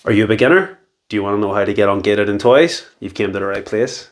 Are you a beginner? Do you want to know how to get ungated in toys? You've came to the right place.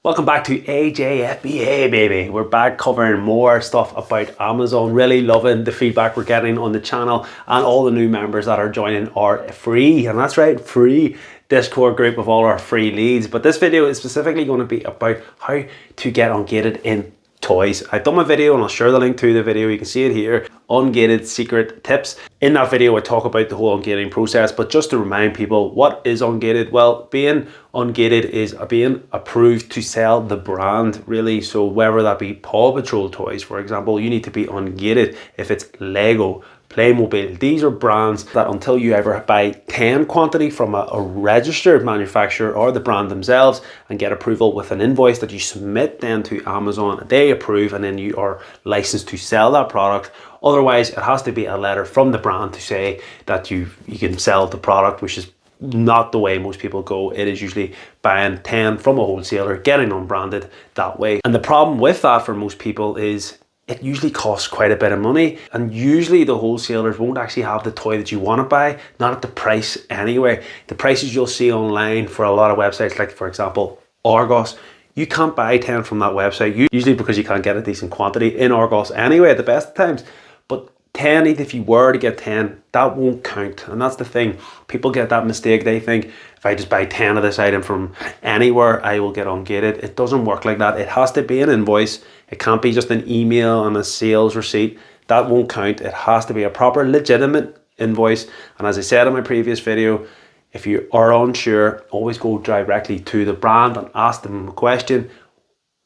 Welcome back to AJFBA, baby. We're back covering more stuff about Amazon. Really loving the feedback we're getting on the channel, and all the new members that are joining are free, and that's right, free Discord group of all our free leads. But this video is specifically going to be about how to get ungated in toys. I've done my video and I'll share the link to the video. You can see it here, ungated secret tips. In that video I talk about the whole ungating process, but just to remind people, what is ungated? Well, being ungated is being approved to sell the brand, really. So whether that be Paw Patrol toys, for example, you need to be ungated. If it's Lego, Playmobil, these are brands that until you ever buy 10 quantity from a registered manufacturer or the brand themselves and get approval with an invoice that you submit then to Amazon, they approve, and then you are licensed to sell that product. Otherwise, it has to be a letter from the brand to say that you can sell the product, which is not the way most people go. It is usually buying 10 from a wholesaler, getting unbranded that way. And the problem with that for most people is it usually costs quite a bit of money, and usually the wholesalers won't actually have the toy that you want to buy, not at the price anyway. The prices you'll see online for a lot of websites, like for example Argos, you can't buy 10 from that website, usually because you can't get a decent quantity in Argos anyway at the best of times. But 10, even if you were to get 10, that won't count. And that's the thing, people get that mistake. They think if I just buy 10 of this item from anywhere, I will get ungated. It doesn't work like that. It has to be an invoice. It can't be just an email and a sales receipt. That won't count. It has to be a proper legitimate invoice. And as I said in my previous video, if you are unsure, always go directly to the brand and ask them a question: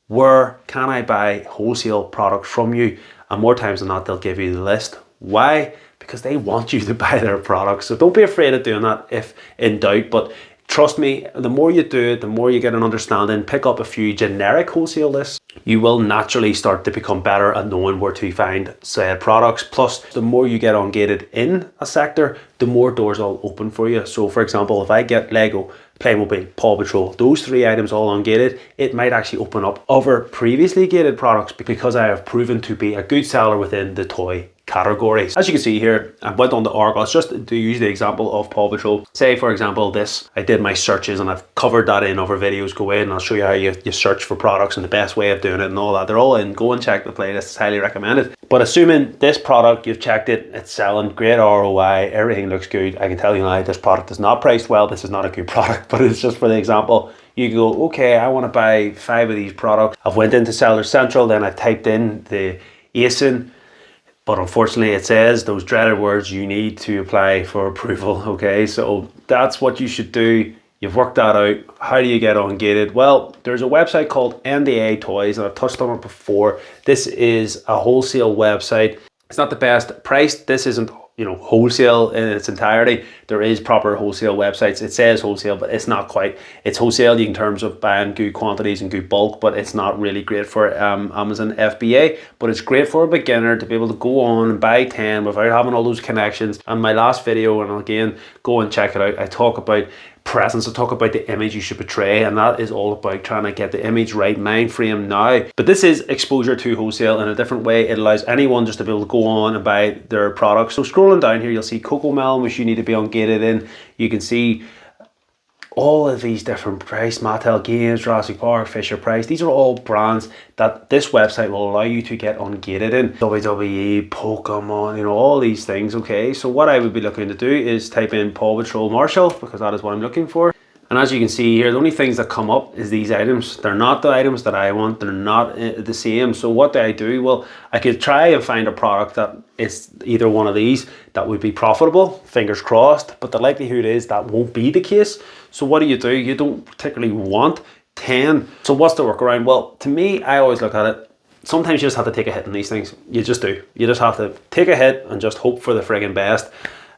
where can I buy wholesale products from you? And more times than not, they'll give you the list. Why? Because they want you to buy their products. So don't be afraid of doing that if in doubt. But trust me, the more you do it, the more you get an understanding, pick up a few generic wholesale lists, you will naturally start to become better at knowing where to find said products. Plus, the more you get ungated in a sector, the more doors will open for you. So for example, if I get Lego, Playmobil, Paw Patrol, those 3 items all ungated, it might actually open up other previously gated products because I have proven to be a good seller within the toy categories. As you can see here, I went on the Argos just to use the example of Paw Patrol. Say for example this, I did my searches and I've covered that in other videos. Go in and I'll show you how you search for products and the best way of doing it and all that. They're all in. Go and check the playlist, it's highly recommended. But assuming this product, you've checked it, it's selling, great ROI, everything looks good, I can tell you now this product is not priced well, this is not a good product, but it's just for the example. You can go, okay, I want to buy 5 of these products. I've went into Seller Central, then I typed in the ASIN, but unfortunately it says those dreaded words, you need to apply for approval. Okay, so that's what you should do. You've worked that out. How do you get ungated? Well, there's a website called NDA Toys, and I've touched on it before. This is a wholesale website. It's not the best priced. This isn't, you know, wholesale in its entirety. There is proper wholesale websites. It says wholesale, but it's not quite. It's wholesale in terms of buying good quantities and good bulk, but it's not really great for Amazon FBA. But it's great for a beginner to be able to go on and buy 10 without having all those connections. And my last video, and again, go and check it out, I talk about presence. I talk about the image you should portray, and that is all about trying to get the image right, mind frame now. But this is exposure to wholesale in a different way. It allows anyone just to be able to go on and buy their products. So scrolling down here, you'll see Cocomelon, which you need to be ungated in. You can see all of these different price, Mattel Games, Jurassic Park, Fisher Price. These are all brands that this website will allow you to get ungated in. WWE, Pokemon, you know, all these things. Okay, so what I would be looking to do is type in Paw Patrol Marshall, because that is what I'm looking for. And as you can see here, the only things that come up is these items. They're not the items that I want. They're not the same. So what do I do? Well, I could try and find a product that is either one of these that would be profitable, fingers crossed, but the likelihood is that won't be the case. So what do? You don't particularly want 10. So what's the workaround? Well, to me, I always look at it, sometimes you just have to take a hit on these things. You just do. You just have to take a hit and just hope for the friggin' best.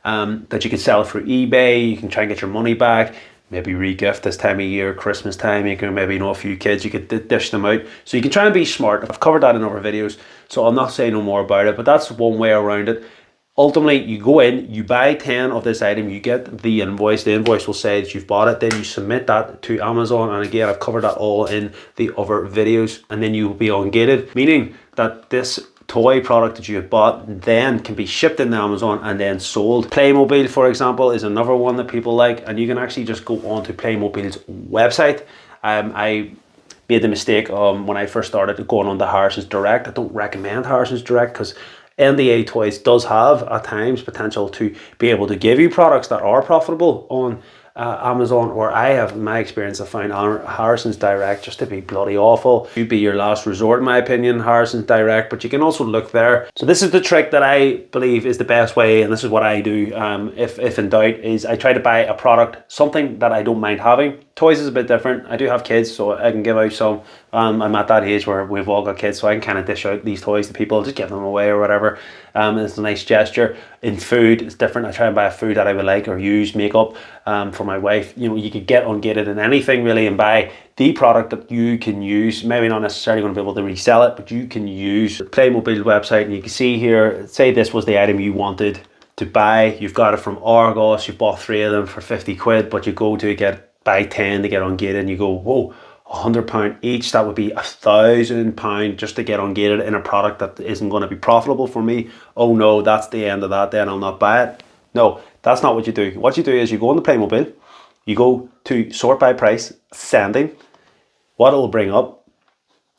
That you can sell it through eBay, you can try and get your money back. Maybe re-gift this time of year, Christmas time, you can maybe know a few kids, you could dish them out. So you can try and be smart. I've covered that in other videos, so I'll not say no more about it, but that's one way around it. Ultimately, you go in, you buy 10 of this item, you get the invoice. The invoice will say that you've bought it, then you submit that to Amazon. And again, I've covered that all in the other videos, and then you will be ungated, meaning that this toy product that you have bought then can be shipped into Amazon and then sold. Playmobil, for example, is another one that people like, and you can actually just go onto Playmobil's website. I made the mistake when I first started going on to Harrison's Direct. I don't recommend Harrison's Direct because NDA Toys does have at times potential to be able to give you products that are profitable on Amazon, or I have, in my experience, I found Harrison's Direct just to be bloody awful. It would be your last resort, in my opinion, Harrison's Direct, but you can also look there. So this is the trick that I believe is the best way, and this is what I do if in doubt, is I try to buy a product, something that I don't mind having. Toys is a bit different. I do have kids, so I can give out some. I'm at that age where we've all got kids, so I can kind of dish out these toys to people, just give them away or whatever. It's a nice gesture. In food, it's different. I try and buy a food that I would like or use, makeup for my wife. You know, you could get ungated in anything really and buy the product that you can use. Maybe not necessarily going to be able to resell it, but you can use the Playmobil website, and you can see here, say this was the item you wanted to buy. You've got it from Argos, you bought 3 of them for 50 quid, but you go to buy 10 to get ungated, and you go, whoa, £100 each, that would be £1,000 just to get ungated in a product that isn't going to be profitable for me. Oh no, that's the end of that, then I'll not buy it. No, that's not what you do. What you do is you go on the Playmobil, you go to sort by price, sending. What it will bring up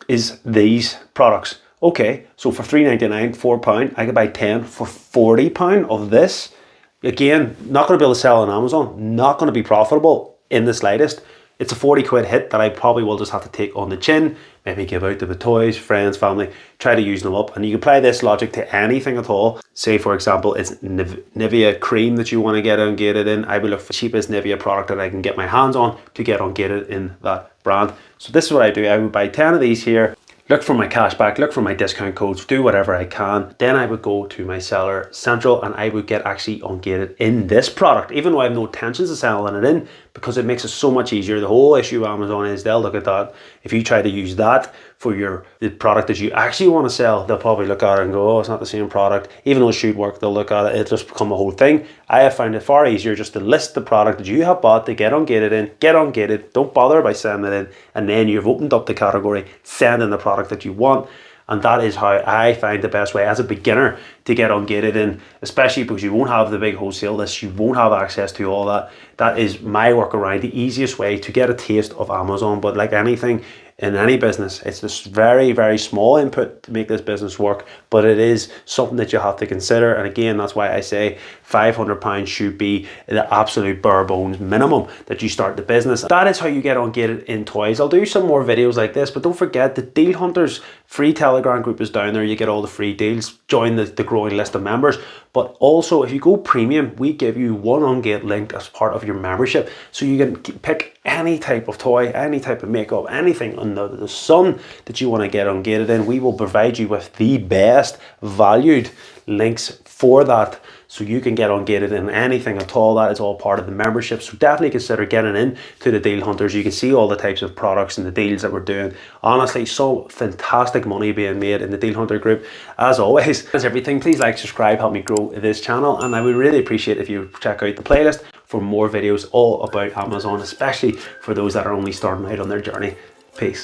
is these products. Okay, so for £3.99, £4, I could buy 10 for £40 of this. Again, not going to be able to sell on Amazon, not going to be profitable in the slightest. It's a 40 quid hit that I probably will just have to take on the chin, maybe give out to the toys, friends, family, try to use them up. And you can apply this logic to anything at all. Say, for example, it's Nivea cream that you want to get ungated in. I will look for the cheapest Nivea product that I can get my hands on to get ungated in that brand. So this is what I do. I would buy 10 of these here, look for my cashback, look for my discount codes, do whatever I can. Then I would go to my Seller Central and I would get actually ungated in this product, even though I have no intentions of selling it in, because it makes it so much easier. The whole issue with Amazon is they'll look at that. If you try to use that for the product that you actually want to sell, they'll probably look at it and go, oh, it's not the same product. Even though it should work, they'll look at it, it'll just become a whole thing. I have found it far easier just to list the product that you have bought, to get ungated in, get ungated, don't bother by sending it in, and then you've opened up the category, send in the product that you want. And that is how I find the best way as a beginner to get ungated in, especially because you won't have the big wholesale list, you won't have access to all that. That is my workaround, the easiest way to get a taste of Amazon. But like anything in any business, it's this very, very small input to make this business work, but it is something that you have to consider. And again, that's why I say £500 should be the absolute bare bones minimum that you start the business. That is how you get ungated in toys. I'll do some more videos like this, but don't forget the Deal Hunters free Telegram group is down there. You get all the free deals, join the growing list of members. But also, if you go premium, we give you one ungate link as part of your membership, so you can pick any type of toy, any type of makeup, anything under the sun that you want to get ungated in. We will provide you with the best valued links for that, so you can get ungated in anything at all. That is all part of the membership, so definitely consider getting in to the Deal Hunters. You can see all the types of products and the deals that we're doing. Honestly, so fantastic money being made in the Deal Hunter group. As always, that's everything. Please like, subscribe, help me grow this channel, and I would really appreciate if you check out the playlist for more videos all about Amazon, especially for those that are only starting out on their journey. Peace.